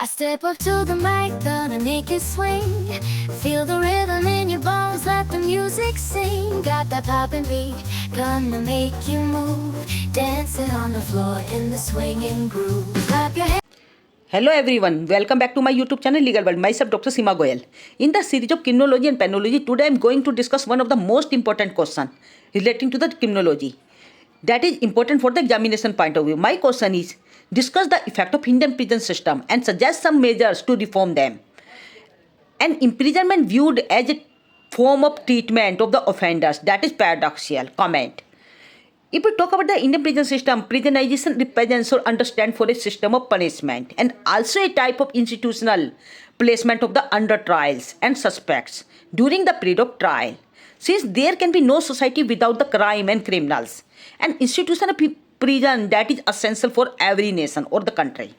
I step up to the mic, gonna make it swing. Feel the rhythm in your bones, let the music sing. Got that poppin' beat, gonna make you move. Dancing on the floor in the swinging groove. Clap your hands. Hello everyone, welcome back to my YouTube channel Legal World. Myself Dr. Seema Goyal. In the series of criminology and penology, today I am going to discuss one of the most important questions relating to the criminology. That is important for the examination point of view. My question is, discuss the effect of Indian prison system and suggest some measures to reform them. An imprisonment viewed as a form of treatment of the offenders, that is paradoxical. Comment. If we talk about the Indian prison system, prisonization represents or understand for a system of punishment and also a type of institutional placement of the under trials and suspects during the period of trial. Since there can be no society without the crime and criminals, an institution of prison that is essential for every nation or the country.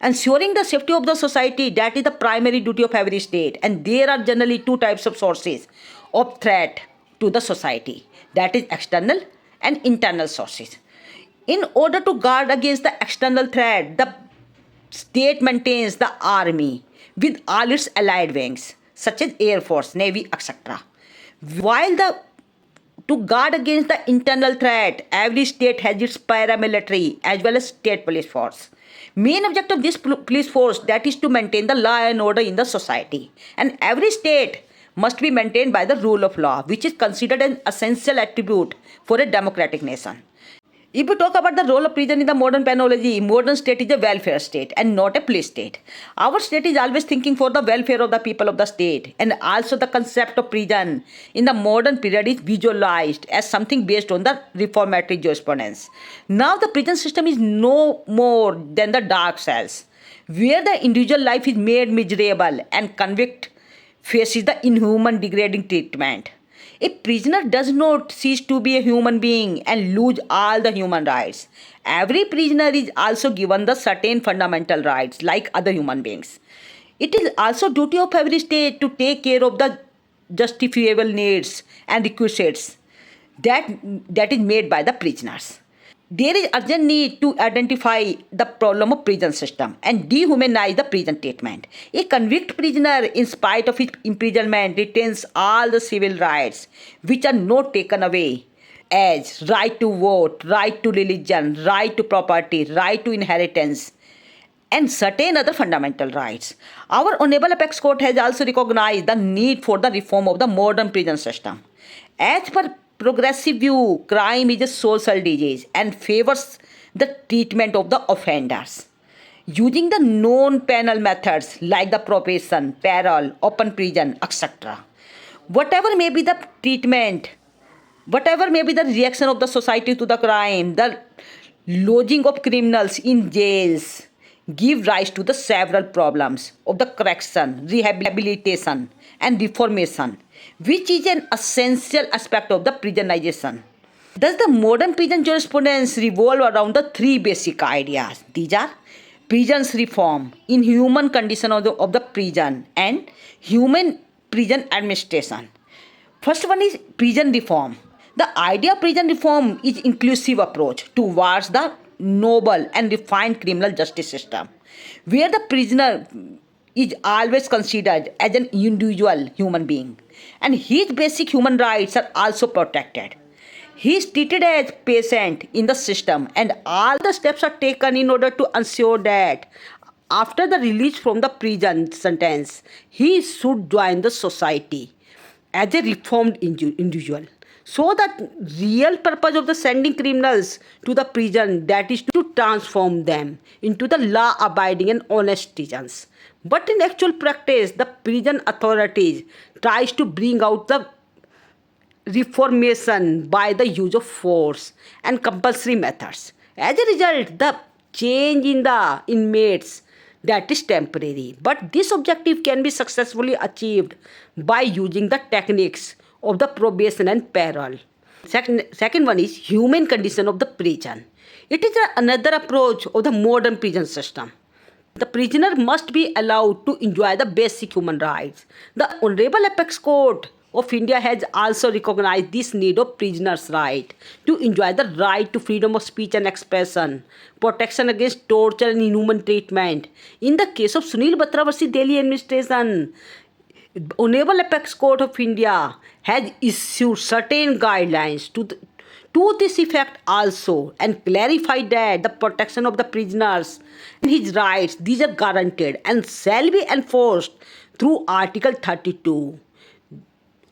Ensuring the safety of the society, that is the primary duty of every state, and there are generally two types of sources of threat to the society, that is external and internal sources. In order to guard against the external threat, the state maintains the army with all its allied wings, such as Air Force, Navy, etc. While to guard against the internal threat, every state has its paramilitary as well as state police force. Main objective of this police force, that is to maintain the law and order in the society. And every state must be maintained by the rule of law, which is considered an essential attribute for a democratic nation. If we talk about the role of prison in the modern penology, modern state is a welfare state and not a police state. Our state is always thinking for the welfare of the people of the state, and also the concept of prison in the modern period is visualized as something based on the reformatory jurisprudence. Now the prison system is no more than the dark cells, where the individual life is made miserable and convict faces the inhuman degrading treatment. A prisoner does not cease to be a human being and lose all the human rights. Every prisoner is also given the certain fundamental rights like other human beings. It is also duty of every state to take care of the justifiable needs and requisites that is made by the prisoners. There is urgent need to identify the problem of prison system and dehumanize the prison treatment. A convict prisoner, in spite of his imprisonment, retains all the civil rights which are not taken away, as right to vote, right to religion, right to property, right to inheritance, and certain other fundamental rights. Our Honorable Apex Court has also recognized the need for the reform of the modern prison system. As per progressive view, crime is a social disease and favors the treatment of the offenders. Using the known penal methods like the probation, parole, open prison, etc. Whatever may be the treatment, whatever may be the reaction of the society to the crime, the lodging of criminals in jails give rise to the several problems of the correction, rehabilitation, and reformation, which is an essential aspect of the prisonization. Thus, the modern prison jurisprudence revolve around the three basic ideas. These are prison's reform, inhuman condition of the prison, and human prison administration. First one is prison reform. The idea of prison reform is inclusive approach towards the noble and refined criminal justice system, where the prisoner is always considered as an individual human being and his basic human rights are also protected. He is treated as patient in the system and all the steps are taken in order to ensure that after the release from the prison sentence, he should join the society as a reformed individual. So that real purpose of the sending criminals to the prison, that is to transform them into the law-abiding and honest citizens. But in actual practice, the prison authorities tries to bring out the reformation by the use of force and compulsory methods. As a result, the change in the inmates, that is temporary. But this objective can be successfully achieved by using the techniques of the probation and parole. Second one is human condition of the prison. It is another approach of the modern prison system. The prisoner must be allowed to enjoy the basic human rights. The Honorable Apex Court of India has also recognized this need of prisoners' right to enjoy the right to freedom of speech and expression, protection against torture and inhuman treatment. In the case of Sunil Batra versus Delhi administration, Honorable Apex Court of India has issued certain guidelines to this effect also and clarified that the protection of the prisoners and his rights, these are guaranteed and shall be enforced through Article 32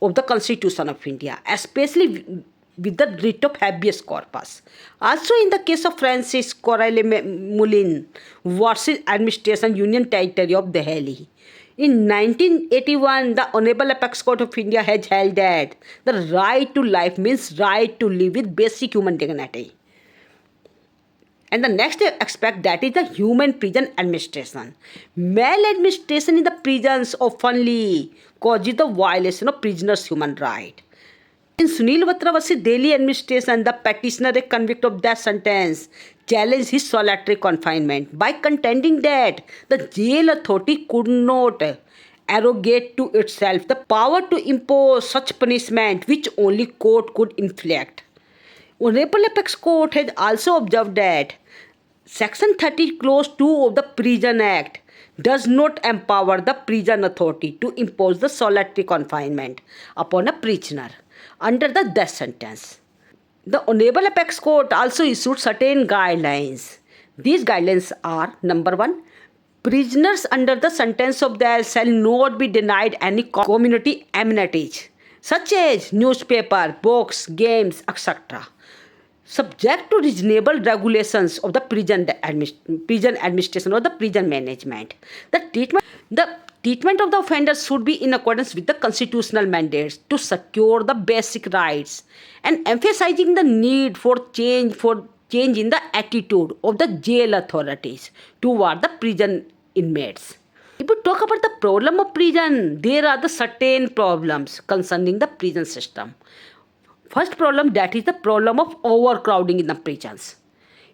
of the Constitution of India, especially with the writ of habeas corpus. Also, in the case of Francis Corrale Mulin versus Administration Union Territory of Delhi, in 1981, the Honorable Apex Court of India has held that the right to life means right to live with basic human dignity. And the next aspect, that is the human prison administration. Maladministration in the prisons oftenly causes the violation of prisoners' human right. In Sunil Batra versus Delhi administration, the petitioner, a convict of death sentence, challenged his solitary confinement by contending that the jail authority could not arrogate to itself the power to impose such punishment which only court could inflict. Honorable Apex Court has also observed that Section 30 Clause 2 of the Prison Act does not empower the prison authority to impose the solitary confinement upon a prisoner under the death sentence. The Honorable Apex Court also issued certain guidelines. These guidelines are: number 1, prisoners under the sentence of death shall not be denied any community amenities such as newspaper, books, games, etc., subject to reasonable regulations of the prison administration or the prison management. The treatment of the offenders should be in accordance with the constitutional mandates to secure the basic rights and emphasizing the need for change in the attitude of the jail authorities toward the prison inmates. If we talk about the problem of prison, there are the certain problems concerning the prison system. First problem, that is the problem of overcrowding in the prisons.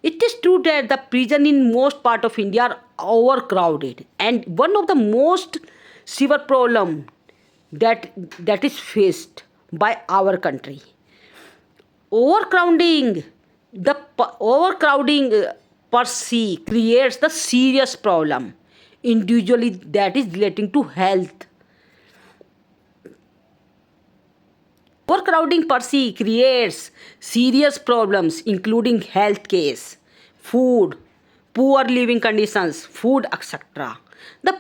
It is true that the prison in most part of India are overcrowded, and one of the most severe problem that is faced by our country. Overcrowding per se creates the serious problem individually, that is relating to health. Overcrowding per se creates serious problems including health case, food, poor living conditions, food, etc. The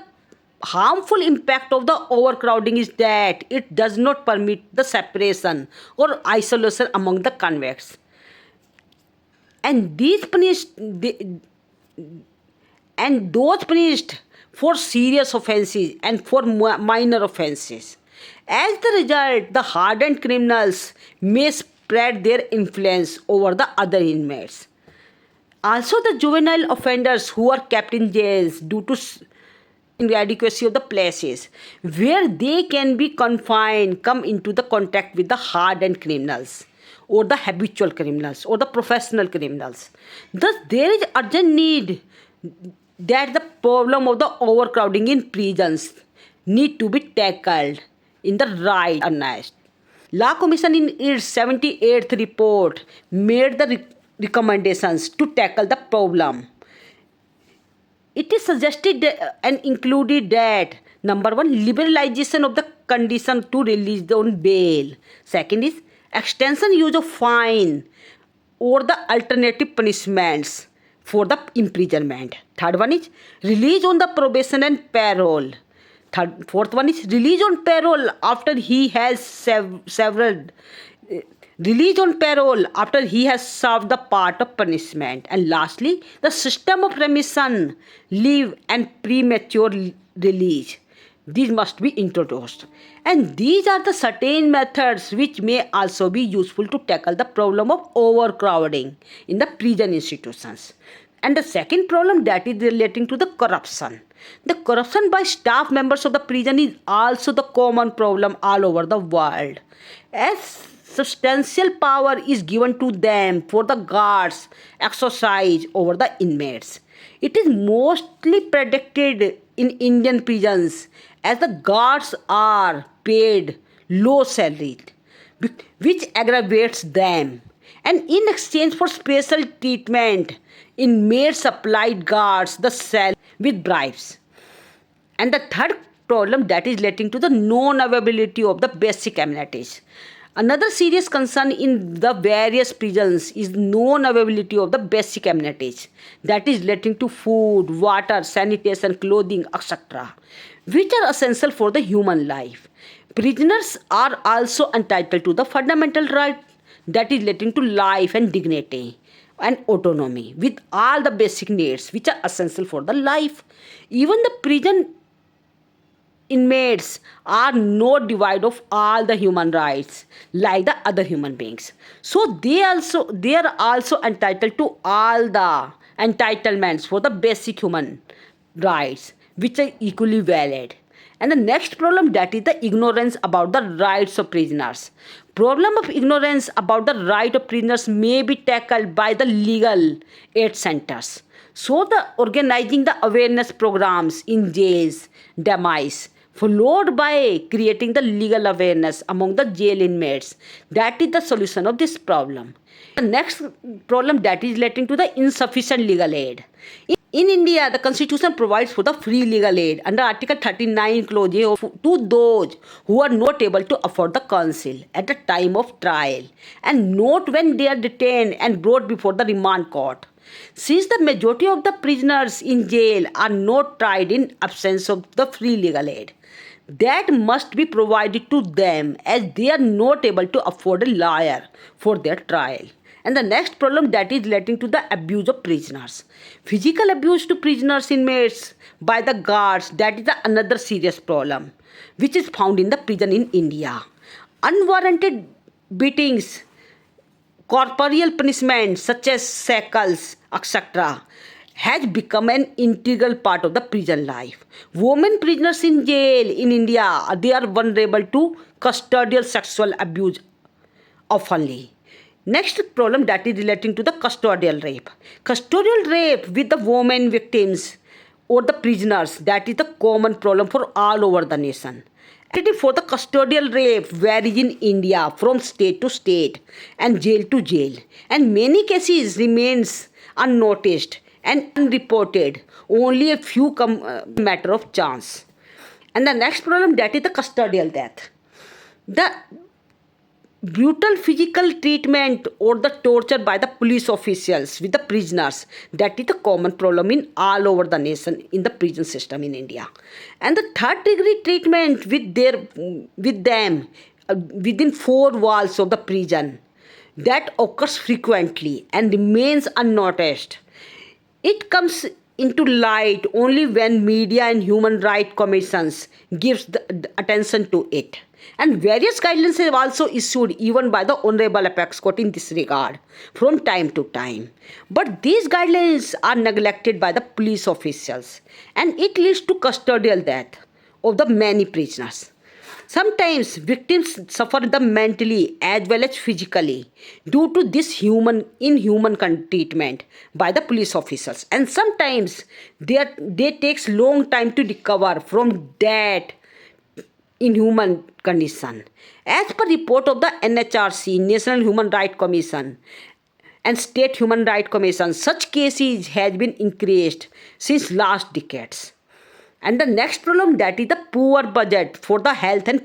harmful impact of the overcrowding is that it does not permit the separation or isolation among the convicts. And those punished for serious offences and for minor offences. As the result, the hardened criminals may spread their influence over the other inmates. Also, the juvenile offenders who are kept in jails due to inadequacy of the places where they can be confined come into the contact with the hardened criminals or the habitual criminals or the professional criminals. Thus, there is urgent need that the problem of the overcrowding in prisons need to be tackled in the right earnest. Law Commission in its 78th report made the recommendations to tackle the problem. It is suggested and included that number 1, liberalization of the condition to release on bail. Second is extension use of fine or the alternative punishments for the imprisonment. Third one is release on the probation and parole. Fourth one is release on parole after he has served the part of punishment. And lastly, the system of remission, leave and premature release. These must be introduced. And these are the certain methods which may also be useful to tackle the problem of overcrowding in the prison institutions. And the second problem, that is relating to the corruption. The corruption by staff members of the prison is also the common problem all over the world. As substantial power is given to them for the guards exercise over the inmates. It is mostly predicted in Indian prisons as the guards are paid low salary, which aggravates them. And in exchange for special treatment, inmates supplied guards the cell with bribes. And the third problem that is leading to the non-availability of the basic amenities. Another serious concern in the various prisons is non-availability of the basic amenities that is leading to food, water, sanitation, clothing, etc., which are essential for the human life. Prisoners are also entitled to the fundamental right that is leading to life and dignity and autonomy with all the basic needs which are essential for the life. Even the prison inmates are not devoid of all the human rights like the other human beings, so they are also entitled to all the entitlements for the basic human rights which are equally valid. And the next problem that is the ignorance about the rights of prisoners. Problem of ignorance about the right of prisoners may be tackled by the legal aid centers. So the organizing the awareness programs in jails, demise, followed by creating the legal awareness among the jail inmates. That is the solution of this problem. The next problem that is relating to the insufficient legal aid. In India, the constitution provides for the free legal aid under Article 39 clause A to those who are not able to afford the counsel at the time of trial and not when they are detained and brought before the remand court. Since the majority of the prisoners in jail are not tried in absence of the free legal aid, that must be provided to them as they are not able to afford a lawyer for their trial. And the next problem that is relating to the abuse of prisoners. Physical abuse to prisoners inmates by the guards, that is another serious problem which is found in the prison in India. Unwarranted beatings, corporeal punishment such as shackles, etc., has become an integral part of the prison life. Women prisoners in jail in India, they are vulnerable to custodial sexual abuse oftenly. Next problem that is relating to the custodial rape. Custodial rape with the women victims or the prisoners, that is the common problem for all over the nation. Activity for the custodial rape varies in India from state to state and jail to jail, and many cases remains unnoticed and unreported. Only a few come matter of chance. And the next problem that is the custodial death. The brutal physical treatment or the torture by the police officials with the prisoners, that is the common problem in all over the nation in the prison system in India. And the third degree treatment with them within four walls of the prison, that occurs frequently and remains unnoticed. It comes into light only when media and human rights commissions gives the attention to it. And various guidelines are also issued even by the Honorable Apex Court in this regard from time to time. But these guidelines are neglected by the police officials and it leads to custodial death of the many prisoners. Sometimes victims suffer the mentally as well as physically due to this inhuman treatment by the police officers, and sometimes they takes long time to recover from that inhuman condition. As per report of the NHRC, National Human Rights Commission, and State Human Rights Commission, such cases has been increased since last decades. And the next problem that is the poor budget for the health and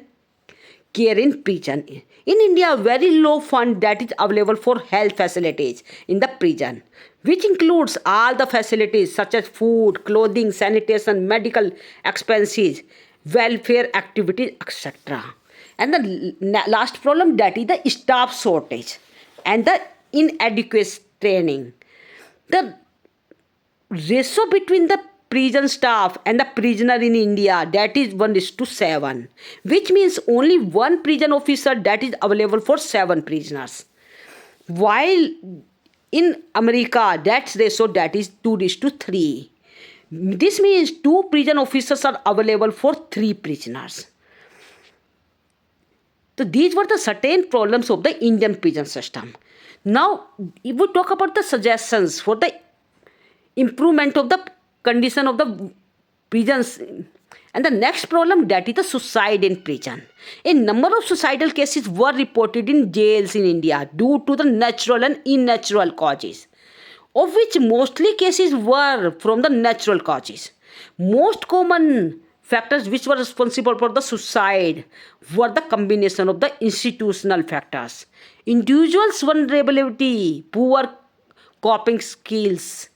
care in prison. In India, very low fund that is available for health facilities in the prison, which includes all the facilities such as food, clothing, sanitation, medical expenses, welfare activities, etc. And the last problem that is the staff shortage and the inadequate training. The ratio between the prison staff and the prisoner in India, that is 1:7, which means only one prison officer that is available for 7 prisoners. While in America, that ratio that is 2:3. This means 2 prison officers are available for 3 prisoners. So these were the certain problems of the Indian prison system. Now, if we talk about the suggestions for the improvement of the condition of the prisons. And the next problem, that is the suicide in prison. A number of suicidal cases were reported in jails in India due to the natural and unnatural causes, of which mostly cases were from the natural causes. Most common factors which were responsible for the suicide were the combination of the institutional factors, individuals' vulnerability, poor coping skills.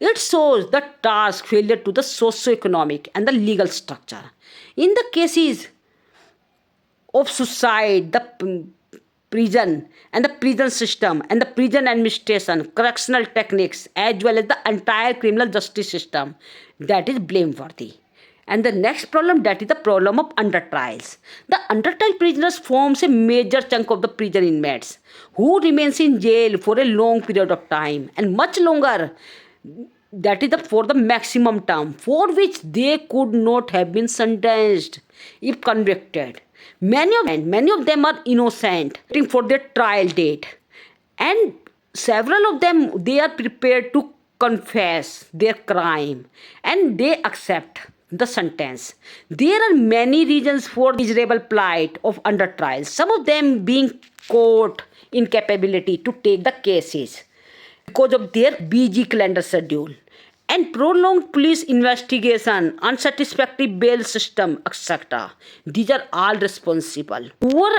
It shows the task failure to the socio-economic and the legal structure. In the cases of suicide, the prison and the prison system and the prison administration, correctional techniques, as well as the entire criminal justice system, that is blameworthy. And the next problem, that is the problem of under trials. The under trial prisoners forms a major chunk of the prison inmates who remains in jail for a long period of time and much longer, that is for the maximum term for which they could not have been sentenced if convicted. Many of them are innocent, waiting for their trial date, and several of them, they are prepared to confess their crime and they accept the sentence. There are many reasons for miserable plight of under trials, some of them being court incapability to take the cases because of their busy calendar schedule and prolonged police investigation, unsatisfactory bail system, etc. These are all responsible. Poor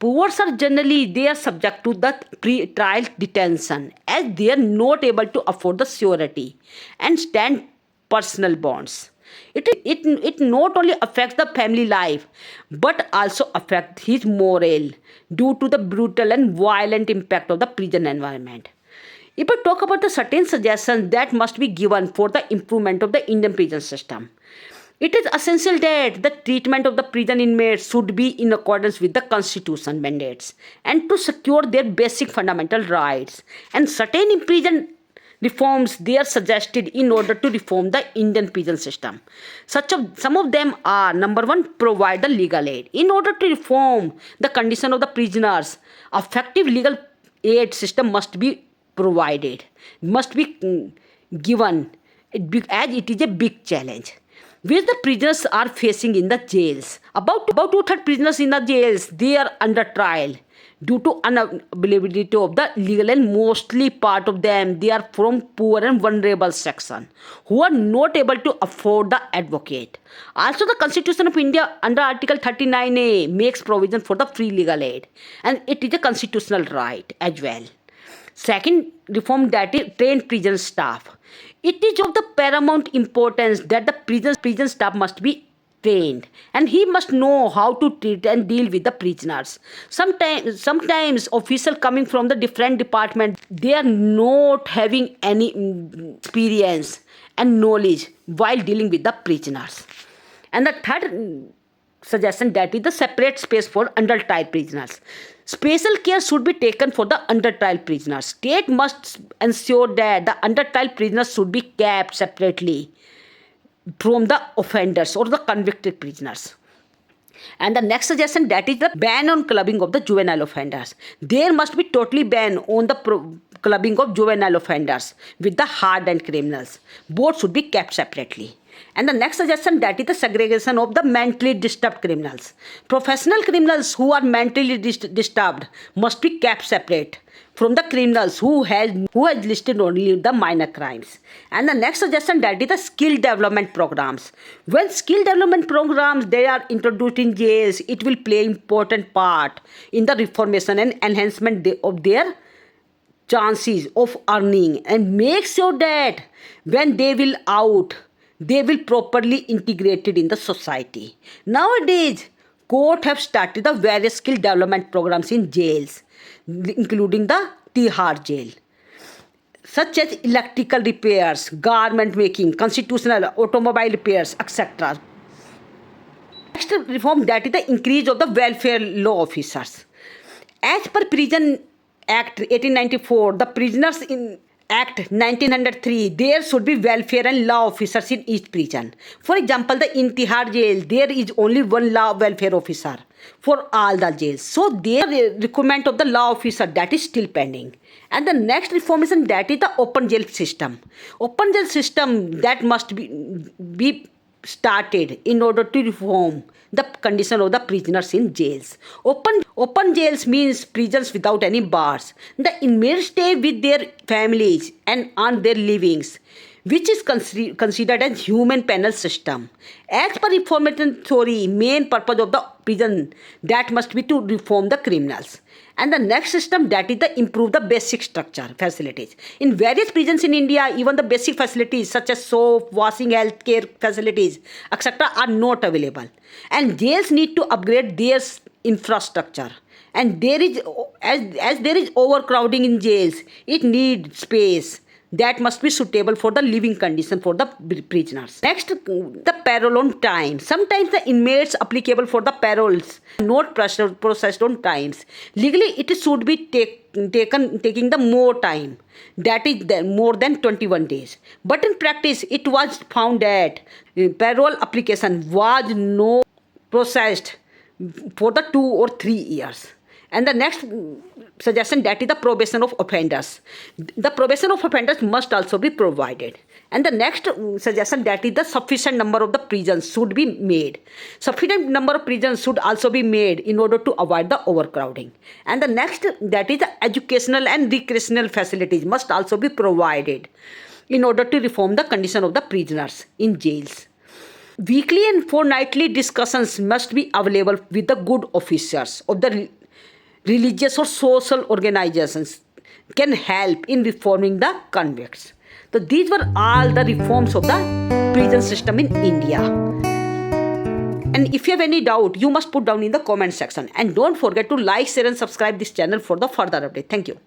are generally, they are subject to the pre-trial detention as they are not able to afford the surety and stand personal bonds. It not only affects the family life but also affects his morale due to the brutal and violent impact of the prison environment. If I talk about the certain suggestions that must be given for the improvement of the Indian prison system, it is essential that the treatment of the prison inmates should be in accordance with the constitution mandates and to secure their basic fundamental rights. And certain prison reforms they are suggested in order to reform the Indian prison system. Some of them are: number one, provide the legal aid. In order to reform the condition of the prisoners, effective legal aid system must be provided, must be given, as it is a big challenge which the prisoners are facing in the jails. About 2/3 prisoners in the jails, they are under trial due to unavailability of the legal, and mostly part of them, they are from poor and vulnerable section who are not able to afford the advocate. Also, the Constitution of India under Article 39A makes provision for the free legal aid, and it is a constitutional right as well. Second reform, that is trained prison staff. It is of the paramount importance that the prison staff must be trained and he must know how to treat and deal with the prisoners. Sometimes officials coming from the different department, they are not having any experience and knowledge while dealing with the prisoners. And the third suggestion, that is the separate space for under trial prisoners. Special care should be taken for the under trial prisoners. State must ensure that the under trial prisoners should be kept separately from the offenders or the convicted prisoners. And the next suggestion, that is the ban on clubbing of the juvenile offenders. There must be totally ban on the clubbing of juvenile offenders with the hardened criminals. Both should be kept separately. And the next suggestion, that is the segregation of the mentally disturbed criminals. Professional criminals who are mentally disturbed must be kept separate from the criminals who has listed only the minor crimes. And the next suggestion, that is the skill development programs. When skill development programs they are introduced in jails, it will play important part in the reformation and enhancement of their chances of earning, and make sure that when they will out, they will properly integrated in the society. Nowadays, court have started the various skill development programs in jails, including the Tihar jail, such as electrical repairs, garment making, constitutional, automobile repairs, etc. Next reform, that is the increase of the welfare law officers. As per Prison Act 1894, the Prisoners in Act 1903, there should be welfare and law officers in each prison. For example, in Tihar jail, there is only one law welfare officer for all the jails. So their requirement of the law officer, that is still pending. And the next reformation, that is the open jail system. Open jail system, that must be started in order to reform the condition of the prisoners in jails. Open jails means prisons without any bars. The inmates stay with their families and earn their livings, which is considered as human penal system. As per reformation theory, main purpose of the prison that must be to reform the criminals. And the next system, that is the improve the basic structure facilities. In various prisons in India, even the basic facilities such as soap, washing, healthcare facilities, etc. are not available. And jails need to upgrade their infrastructure. And there is, as there is overcrowding in jails, it needs space that must be suitable for the living condition for the prisoners. Next, the parole on time. Sometimes the inmates applicable for the paroles not processed on times. Legally, it should be taking the more time. That is more than 21 days. But in practice, it was found that parole application was not processed for the 2 or 3 years. And the next suggestion, that is the probation of offenders. The probation of offenders must also be provided. And the next suggestion, that is the sufficient number of the prisons should be made. Sufficient number of prisons should also be made in order to avoid the overcrowding. And the next, that is the educational and recreational facilities must also be provided in order to reform the condition of the prisoners in jails. Weekly and fortnightly discussions must be available with the good officers of the religious or social organizations can help in reforming the convicts. So these were all the reforms of the prison system in India. And if you have any doubt, you must put down in the comment section. And don't forget to like, share and subscribe this channel for the further update. Thank you.